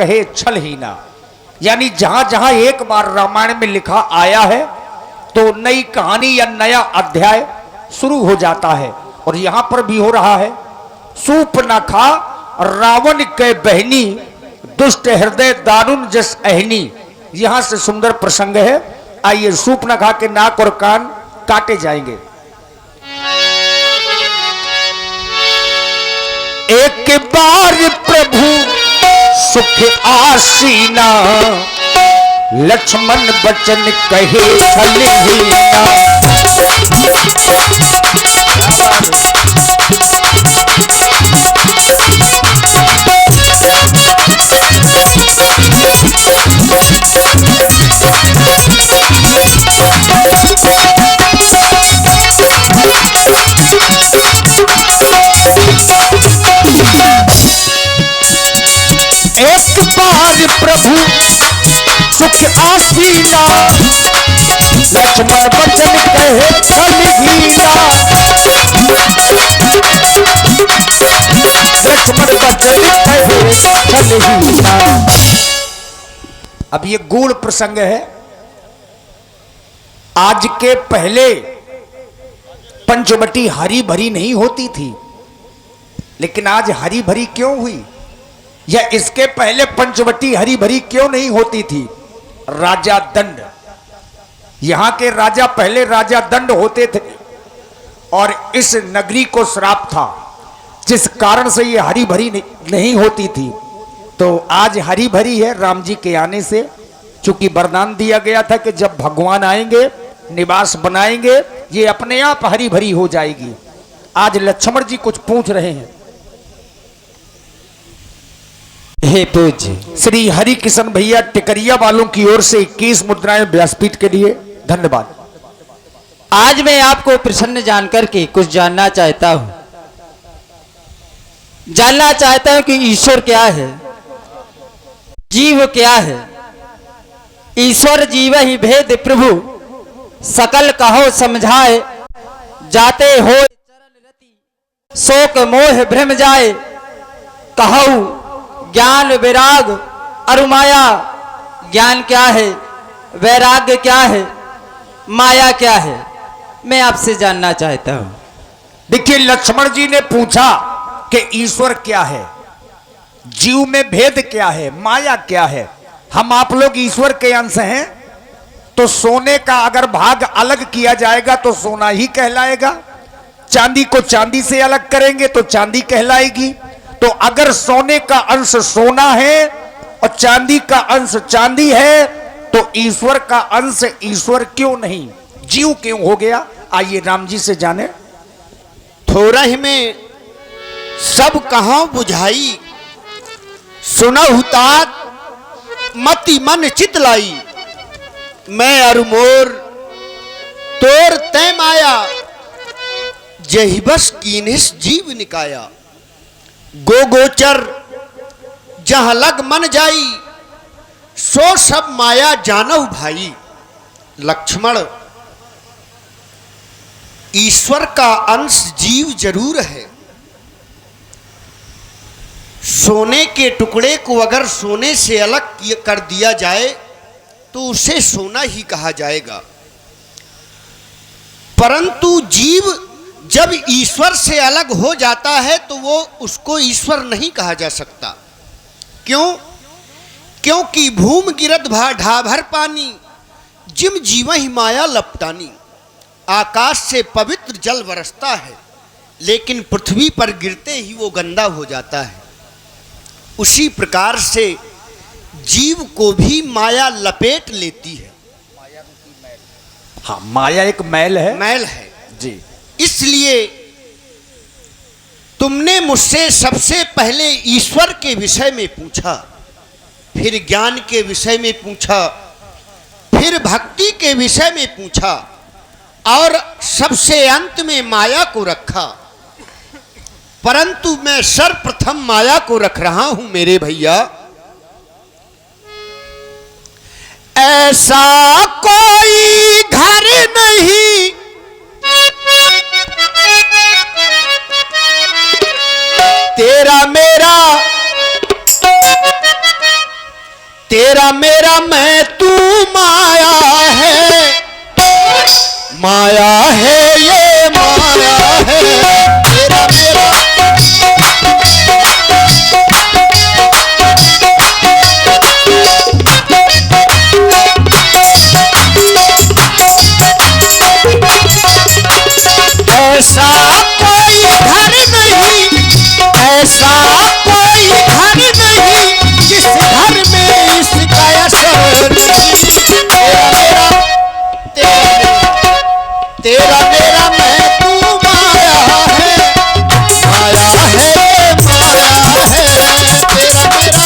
कहे छल ही ना। यानी जहां जहां एक बार रामायण में लिखा आया है तो नई कहानी या नया अध्याय शुरू हो जाता है, और यहां पर भी हो रहा है। सूपनखा रावण के बहनी, दुष्ट हृदय दारुण जस अहनी। यहां से सुंदर प्रसंग है। आइए सूपनखा के नाक और कान काटे जाएंगे। एक बार प्रभु सुख आसीना, लक्ष्मण बचन कहे छल हीना। एक बार प्रभु सुख आसीना, लक्ष्मण बचन कहे छल हीना। लक्ष्मण बचन कहे छल हीना। अब ये गूढ़ प्रसंग है। आज के पहले पंचवटी हरी भरी नहीं होती थी, लेकिन आज हरी भरी क्यों हुई? या इसके पहले पंचवटी हरी भरी क्यों नहीं होती थी? राजा दंड, यहां के राजा पहले राजा दंड होते थे, और इस नगरी को श्राप था, जिस कारण से ये हरी भरी नहीं होती थी। तो आज हरी भरी है राम जी के आने से, चूंकि वरदान दिया गया था कि जब भगवान आएंगे, निवास बनाएंगे, ये अपने आप हरी भरी हो जाएगी। आज लक्ष्मण जी कुछ पूछ रहे हैं। हे पूज्य श्री हरि किशन भैया टिकरिया वालों की ओर से 21 मुद्राएं व्यासपीठ के लिए धन्यवाद। आज मैं आपको प्रसन्न जानकर के कुछ जानना चाहता हूं। जानना चाहता हूं कि ईश्वर क्या है, जीव क्या है। ईश्वर जीव ही भेद प्रभु, सकल कहो समझाए। जाते हो चरण रति, शोक मोह भ्रम जाए। कहूं ज्ञान वैराग अरु माया। ज्ञान क्या है, वैराग्य क्या है, माया क्या है, मैं आपसे जानना चाहता हूं। देखिए, लक्ष्मण जी ने पूछा कि ईश्वर क्या है, जीव में भेद क्या है, माया क्या है। हम आप लोग ईश्वर के अंश हैं, तो सोने का अगर भाग अलग किया जाएगा तो सोना ही कहलाएगा। चांदी को चांदी से अलग करेंगे तो चांदी कहलाएगी। तो अगर सोने का अंश सोना है और चांदी का अंश चांदी है, तो ईश्वर का अंश ईश्वर क्यों नहीं, जीव क्यों हो गया? आइए राम जी से जाने। थोड़ा ही में सब कहां बुझाई, सुनहु तात मति मन चित लाई। मैं अरु मोर तोर तय माया, जही बस कीनिस जीव निकाया। गो गोचर जहां लग मन जाई, सो सब माया जानव भाई। लक्ष्मण, ईश्वर का अंश जीव जरूर है। सोने के टुकड़े को अगर सोने से अलग कर दिया जाए तो उसे सोना ही कहा जाएगा, परंतु जीव जब ईश्वर से अलग हो जाता है तो वो उसको ईश्वर नहीं कहा जा सकता। क्यों? क्योंकि भूम गिरत ढाभर पानी, जिम जीव ही माया लपटानी। आकाश से पवित्र जल बरसता है, लेकिन पृथ्वी पर गिरते ही वो गंदा हो जाता है। उसी प्रकार से जीव को भी माया लपेट लेती है। हाँ, माया एक मैल है। मैल है जी। इसलिए तुमने मुझसे सबसे पहले ईश्वर के विषय में पूछा, फिर ज्ञान के विषय में पूछा, फिर भक्ति के विषय में पूछा, और सबसे अंत में माया को रखा। परंतु मैं सर्वप्रथम माया को रख रहा हूं मेरे भैया। ऐसा कोई घर नहीं तेरा मेरा तेरा मेरा मैं तू माया है, माया है ये माया है, तेरा मेरा ऐसा कोई घर नहीं, ऐसा कोई घर नहीं जिस घर में इसका असर नहीं। तेरा मेरा मैं तू माया है, माया है ये माया है, तेरा मेरा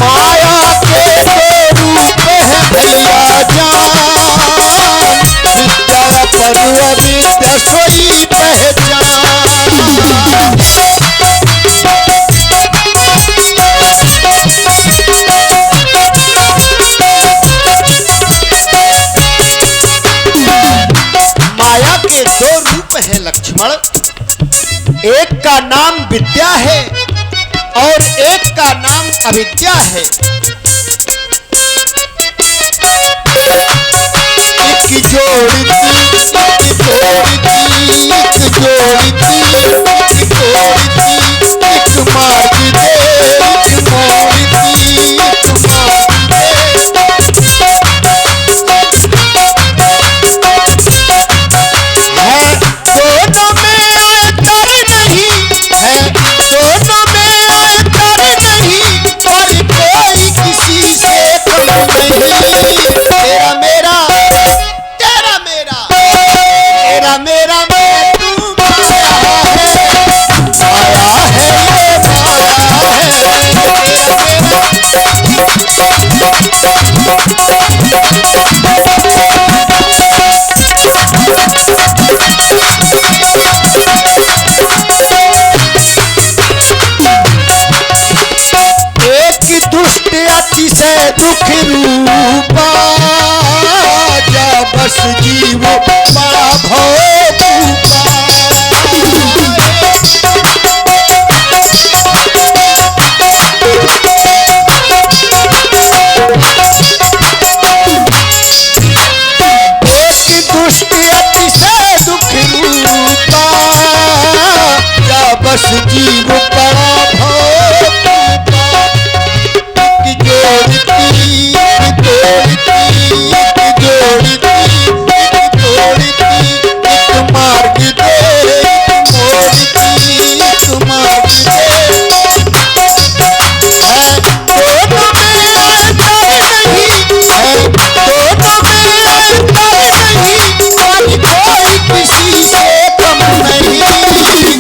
माया के दो रूप है भैया जान, विद्या पर अविद्या सोई पहचान। माया के दो रूप है लक्ष्मण, एक का नाम विद्या है और एक का नाम अविद्या है। एक जोड़ती, एक जोड़ती, एक जोड़ती, एक जोड़ती, एक मार्ग दे, एक मोड़ती, एक मार्ग दे। है दोनों में अंतर नहीं, है दोनों में अंतर नहीं, पर कोई किसी से कम नहीं। तेरा मेरा, तेरा मेरा, तेरा मेरा मैं तू माया है, माया है ये माया है, एक दुष्ट अतिशय दुख रूपा, जा बस जीव बड़ा भोपूपा। एक दुष्ट अतिशय दुख रूपा, जा बस जीव बड़ा भोपूपा। की जोड़ती, की तोड़ती, की जोड़ती, की तोड़ती, एक मार्ग दे, एक मोड़ती, एक मार्ग दे। है दोनों में अंतर नहीं, है दोनों में अंतर नहीं, पर कोई किसी से कम नहीं।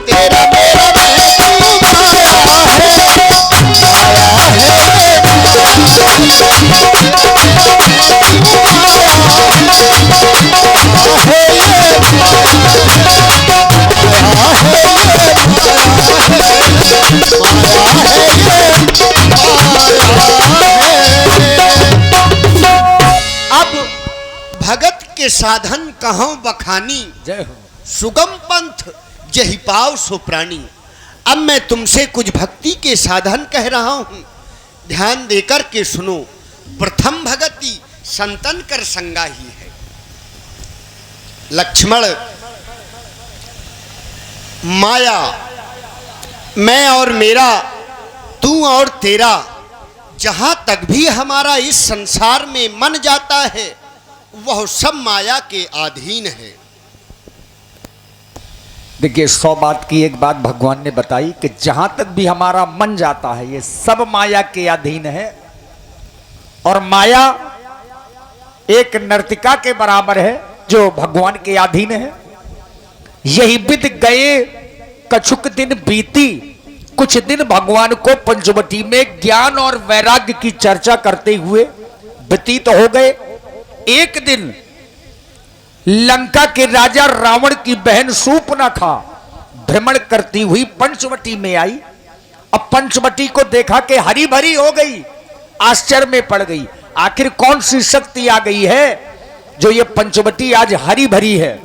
तेरा मेरा मैं तू माया है, माया है ये अब भगत के साधन कहों बखानी, जय हो। सुगम पंथ जही पाव सो प्राणी। अब मैं तुमसे कुछ भक्ति के साधन कह रहा हूं, ध्यान देकर के सुनो। प्रथम भगति संतन कर संगा ही है। लक्ष्मण, माया, मैं और मेरा, तू और तेरा, जहां तक भी हमारा इस संसार में मन जाता है वह सब माया के अधीन है। देखिए 100 बात की एक बात भगवान ने बताई कि जहां तक भी हमारा मन जाता है ये सब माया के अधीन है। और माया एक नर्तिका के बराबर है जो भगवान के अधीन है। यही विद गए कछुक दिन बीती, कुछ दिन भगवान को पंचवटी में ज्ञान और वैराग्य की चर्चा करते हुए व्यतीत हो गए। एक दिन लंका के राजा रावण की बहन शूर्पणखा भ्रमण करती हुई पंचवटी में आई। अब पंचवटी को देखा कि हरी भरी हो गई, आश्चर्य में पड़ गई, आखिर कौन सी शक्ति आ गई है जो ये पंचवटी आज हरी भरी है।